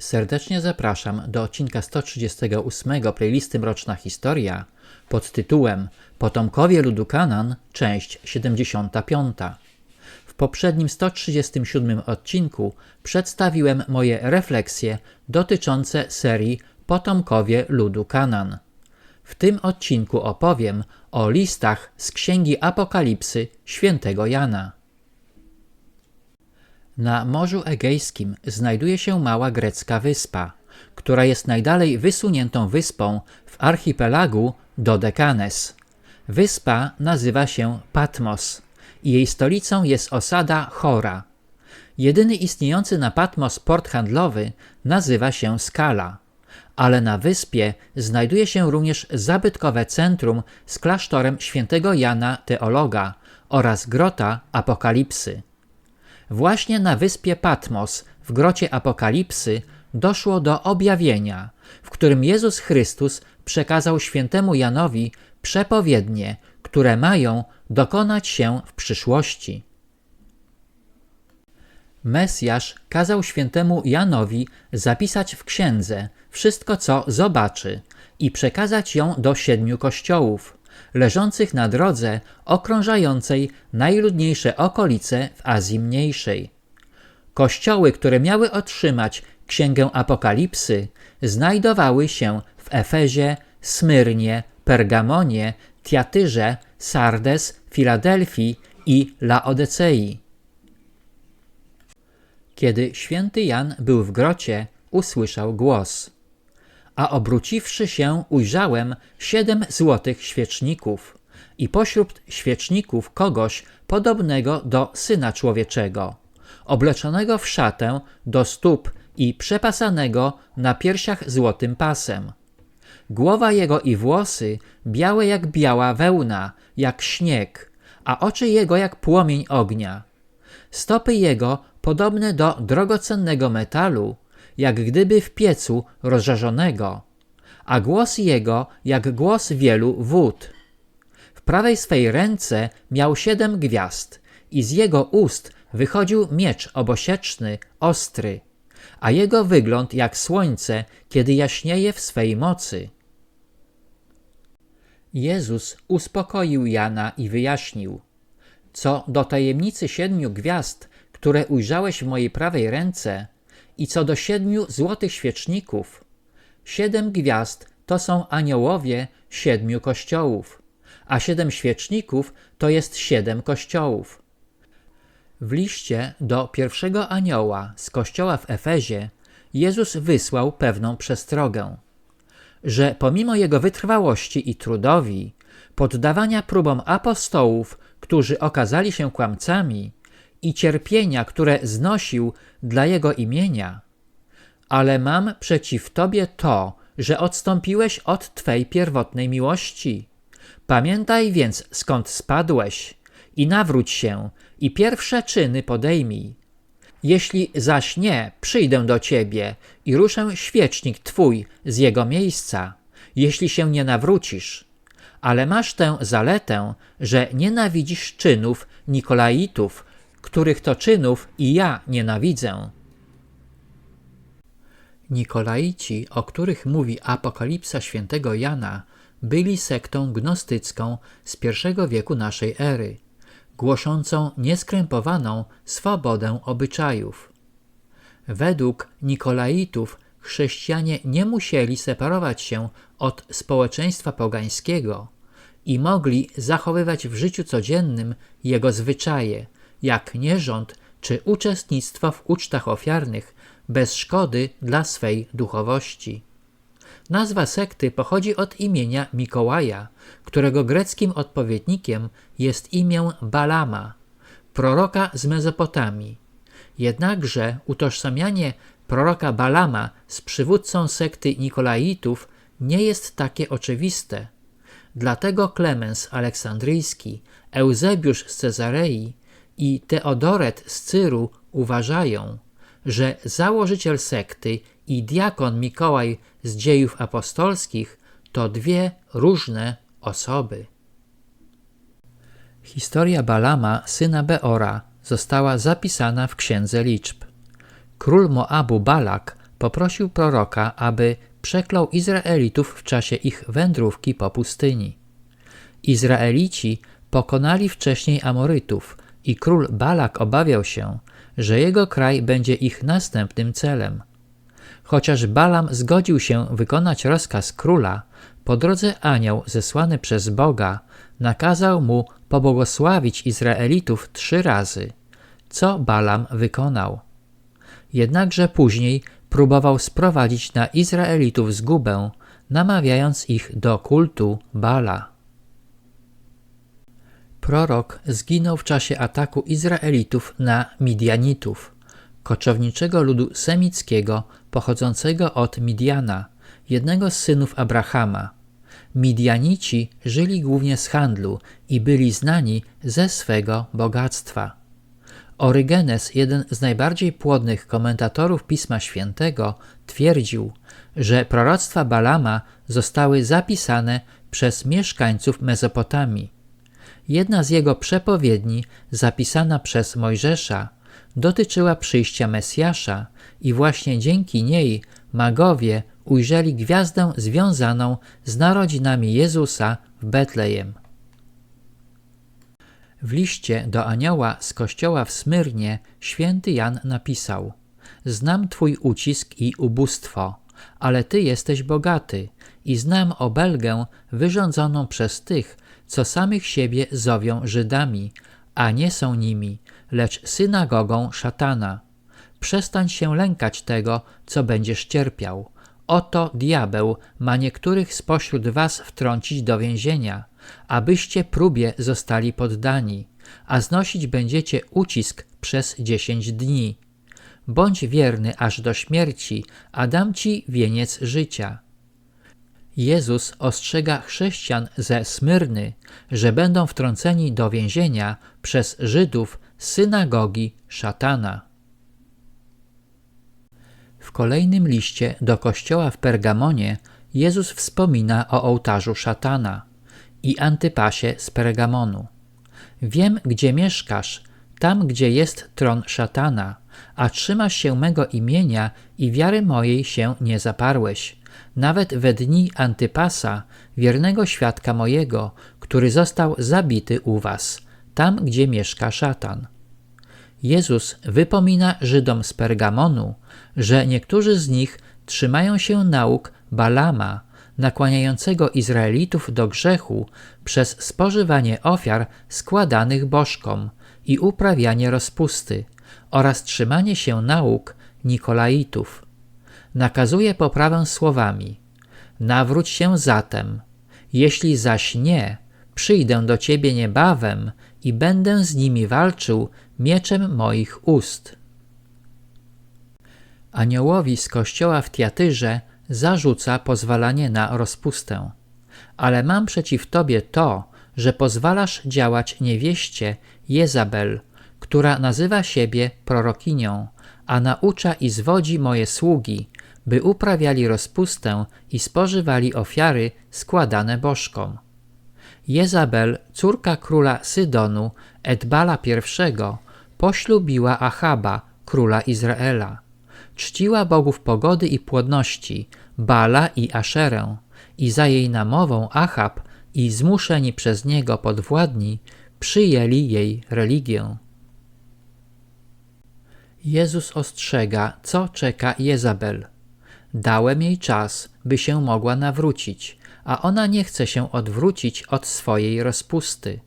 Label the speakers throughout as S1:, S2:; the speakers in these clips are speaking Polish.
S1: Serdecznie zapraszam do odcinka 138 playlisty Mroczna Historia pod tytułem Potomkowie ludu Kanaan, część 75. W poprzednim 137 odcinku przedstawiłem moje refleksje dotyczące serii Potomkowie ludu Kanaan. W tym odcinku opowiem o listach z Księgi Apokalipsy świętego Jana. Na Morzu Egejskim znajduje się mała grecka wyspa, która jest najdalej wysuniętą wyspą w archipelagu Dodekanes. Wyspa nazywa się Patmos i jej stolicą jest osada Chora. Jedyny istniejący na Patmos port handlowy nazywa się Skala, ale na wyspie znajduje się również zabytkowe centrum z klasztorem świętego Jana Teologa oraz grota Apokalipsy. Właśnie na wyspie Patmos w grocie Apokalipsy doszło do objawienia, w którym Jezus Chrystus przekazał świętemu Janowi przepowiednie, które mają dokonać się w przyszłości. Mesjasz kazał świętemu Janowi zapisać w księdze wszystko, co zobaczy i przekazać ją do 7 kościołów, leżących na drodze okrążającej najludniejsze okolice w Azji Mniejszej. Kościoły, które miały otrzymać Księgę Apokalipsy, znajdowały się w Efezie, Smyrnie, Pergamonie, Tiatyrze, Sardes, Filadelfii i Laodecei. Kiedy święty Jan był w grocie, usłyszał głos: a obróciwszy się, ujrzałem 7 złotych świeczników i pośród świeczników kogoś podobnego do Syna Człowieczego, obleczonego w szatę do stóp i przepasanego na piersiach złotym pasem. Głowa jego i włosy białe jak biała wełna, jak śnieg, a oczy jego jak płomień ognia. Stopy jego podobne do drogocennego metalu, jak gdyby w piecu rozżarzonego, a głos jego jak głos wielu wód. W prawej swej ręce miał 7 gwiazd i z jego ust wychodził miecz obosieczny, ostry, a jego wygląd jak słońce, kiedy jaśnieje w swej mocy. Jezus uspokoił Jana i wyjaśnił: co do tajemnicy 7 gwiazd, które ujrzałeś w mojej prawej ręce, i co do 7 złotych świeczników, 7 gwiazd to są aniołowie 7 kościołów, a 7 świeczników to jest 7 kościołów. W liście do pierwszego anioła z kościoła w Efezie Jezus wysłał pewną przestrogę, że pomimo jego wytrwałości i trudowi, poddawania próbom apostołów, którzy okazali się kłamcami, i cierpienia, które znosił dla jego imienia, ale mam przeciw tobie to, że odstąpiłeś od twej pierwotnej miłości. Pamiętaj więc, skąd spadłeś, i nawróć się, i pierwsze czyny podejmij. Jeśli zaś nie, przyjdę do ciebie i ruszę świecznik twój z jego miejsca, jeśli się nie nawrócisz. Ale masz tę zaletę, że nienawidzisz czynów Nikolaitów, których to czynów i ja nienawidzę. Nikolaici, o których mówi Apokalipsa świętego Jana, byli sektą gnostycką z I wieku naszej ery, głoszącą nieskrępowaną swobodę obyczajów. Według Nikolaitów chrześcijanie nie musieli separować się od społeczeństwa pogańskiego i mogli zachowywać w życiu codziennym jego zwyczaje, jak nierząd czy uczestnictwo w ucztach ofiarnych bez szkody dla swej duchowości. Nazwa sekty pochodzi od imienia Mikołaja, którego greckim odpowiednikiem jest imię Balama, proroka z Mezopotamii. Jednakże utożsamianie proroka Balama z przywódcą sekty Nikolaitów nie jest takie oczywiste. Dlatego Klemens Aleksandryjski, Eusebiusz z Cezarei i Teodoret z Cyru uważają, że założyciel sekty i diakon Mikołaj z Dziejów Apostolskich to 2 różne osoby. Historia Balama, syna Beora, została zapisana w Księdze Liczb. Król Moabu Balak poprosił proroka, aby przeklął Izraelitów w czasie ich wędrówki po pustyni. Izraelici pokonali wcześniej Amorytów i król Balak obawiał się, że jego kraj będzie ich następnym celem. Chociaż Balam zgodził się wykonać rozkaz króla, po drodze anioł zesłany przez Boga nakazał mu pobłogosławić Izraelitów 3 razy, co Balam wykonał. Jednakże później próbował sprowadzić na Izraelitów zgubę, namawiając ich do kultu Bala. Prorok zginął w czasie ataku Izraelitów na Midianitów, koczowniczego ludu semickiego pochodzącego od Midiana, jednego z synów Abrahama. Midianici żyli głównie z handlu i byli znani ze swego bogactwa. Orygenes, jeden z najbardziej płodnych komentatorów Pisma Świętego, twierdził, że proroctwa Balama zostały zapisane przez mieszkańców Mezopotamii. Jedna z jego przepowiedni, zapisana przez Mojżesza, dotyczyła przyjścia Mesjasza i właśnie dzięki niej magowie ujrzeli gwiazdę związaną z narodzinami Jezusa w Betlejem. W liście do anioła z kościoła w Smyrnie święty Jan napisał: Znam twój ucisk i ubóstwo, ale ty jesteś bogaty i znam obelgę wyrządzoną przez tych, co samych siebie zowią Żydami, a nie są nimi, lecz synagogą szatana. Przestań się lękać tego, co będziesz cierpiał. Oto diabeł ma niektórych spośród was wtrącić do więzienia, abyście próbie zostali poddani, a znosić będziecie ucisk przez 10 dni. Bądź wierny aż do śmierci, a dam ci wieniec życia. Jezus ostrzega chrześcijan ze Smyrny, że będą wtrąceni do więzienia przez Żydów z synagogi szatana. W kolejnym liście do kościoła w Pergamonie Jezus wspomina o ołtarzu szatana i Antypasie z Pergamonu. Wiem, gdzie mieszkasz, tam, gdzie jest tron szatana, a trzymasz się mego imienia i wiary mojej się nie zaparłeś, nawet we dni Antypasa, wiernego świadka mojego, który został zabity u was, tam, gdzie mieszka szatan. Jezus wypomina Żydom z Pergamonu, że niektórzy z nich trzymają się nauk Balama, nakłaniającego Izraelitów do grzechu przez spożywanie ofiar składanych bożkom i uprawianie rozpusty oraz trzymanie się nauk Nikolaitów. Nakazuje poprawę słowami: nawróć się zatem, jeśli zaś nie, przyjdę do ciebie niebawem i będę z nimi walczył mieczem moich ust. Aniołowi z kościoła w Tiatyrze zarzuca pozwalanie na rozpustę. Ale mam przeciw tobie to, że pozwalasz działać niewieście Jezabel, która nazywa siebie prorokinią, a naucza i zwodzi moje sługi, by uprawiali rozpustę i spożywali ofiary składane bożkom. Jezabel, córka króla Sydonu, Edbala I, poślubiła Achaba, króla Izraela. Czciła bogów pogody i płodności, Bala i Aszerę, i za jej namową Achab i zmuszeni przez niego podwładni przyjęli jej religię. Jezus ostrzega, co czeka Jezabel. Dałem jej czas, by się mogła nawrócić, a ona nie chce się odwrócić od swojej rozpusty.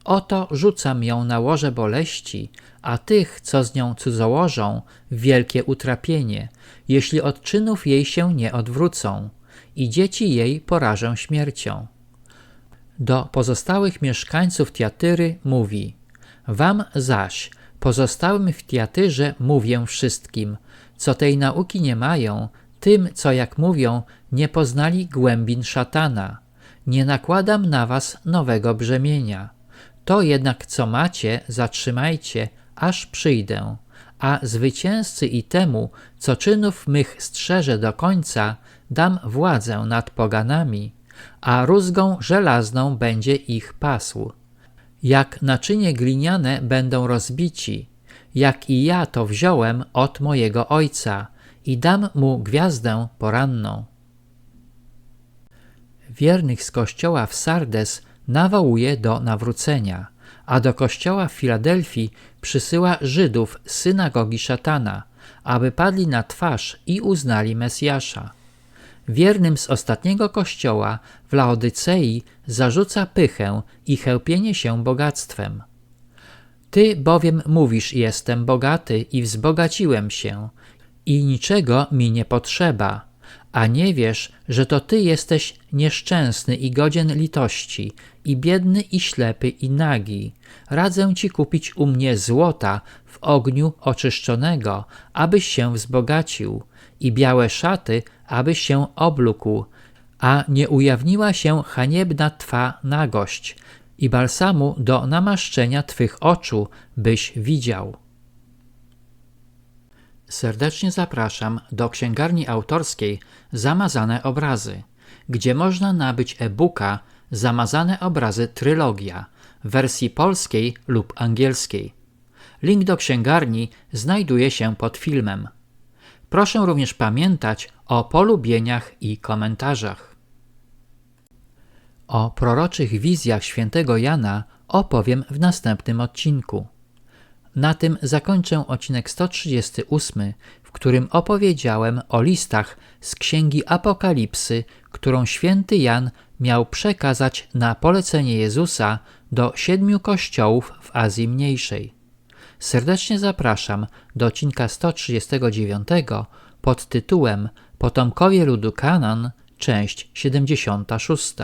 S1: Oto rzucam ją na łoże boleści, a tych, co z nią cudzołożą, w wielkie utrapienie, jeśli od czynów jej się nie odwrócą, i dzieci jej porażę śmiercią. Do pozostałych mieszkańców Tiatyry mówi: wam zaś, pozostałym w Tiatyrze, mówię wszystkim, co tej nauki nie mają, tym, co jak mówią, nie poznali głębin szatana. Nie nakładam na was nowego brzemienia. To jednak, co macie, zatrzymajcie, aż przyjdę, a zwycięzcy i temu, co czynów mych strzeże do końca, dam władzę nad poganami, a rózgą żelazną będzie ich pasł. Jak naczynie gliniane będą rozbici, jak i ja to wziąłem od mojego ojca, i dam mu gwiazdę poranną. Wiernych z kościoła w Sardes nawołuje do nawrócenia, a do kościoła w Filadelfii przysyła Żydów z synagogi szatana, aby padli na twarz i uznali Mesjasza. Wiernym z ostatniego kościoła w Laodycei zarzuca pychę i chełpienie się bogactwem. Ty bowiem mówisz: jestem bogaty i wzbogaciłem się i niczego mi nie potrzeba, a nie wiesz, że to ty jesteś nieszczęsny i godzien litości, i biedny i ślepy i nagi. Radzę ci kupić u mnie złota w ogniu oczyszczonego, abyś się wzbogacił, i białe szaty, abyś się oblókł, a nie ujawniła się haniebna twa nagość, i balsamu do namaszczenia twych oczu, byś widział. Serdecznie zapraszam do księgarni autorskiej Zamazane Obrazy, gdzie można nabyć e-booka Zamazane Obrazy Trylogia w wersji polskiej lub angielskiej. Link do księgarni znajduje się pod filmem. Proszę również pamiętać o polubieniach i komentarzach. O proroczych wizjach świętego Jana opowiem w następnym odcinku. Na tym zakończę odcinek 138, w którym opowiedziałem o listach z Księgi Apokalipsy, którą święty Jan miał przekazać na polecenie Jezusa do 7 kościołów w Azji Mniejszej. Serdecznie zapraszam do odcinka 139 pod tytułem Potomkowie ludu Kanaan, część 76.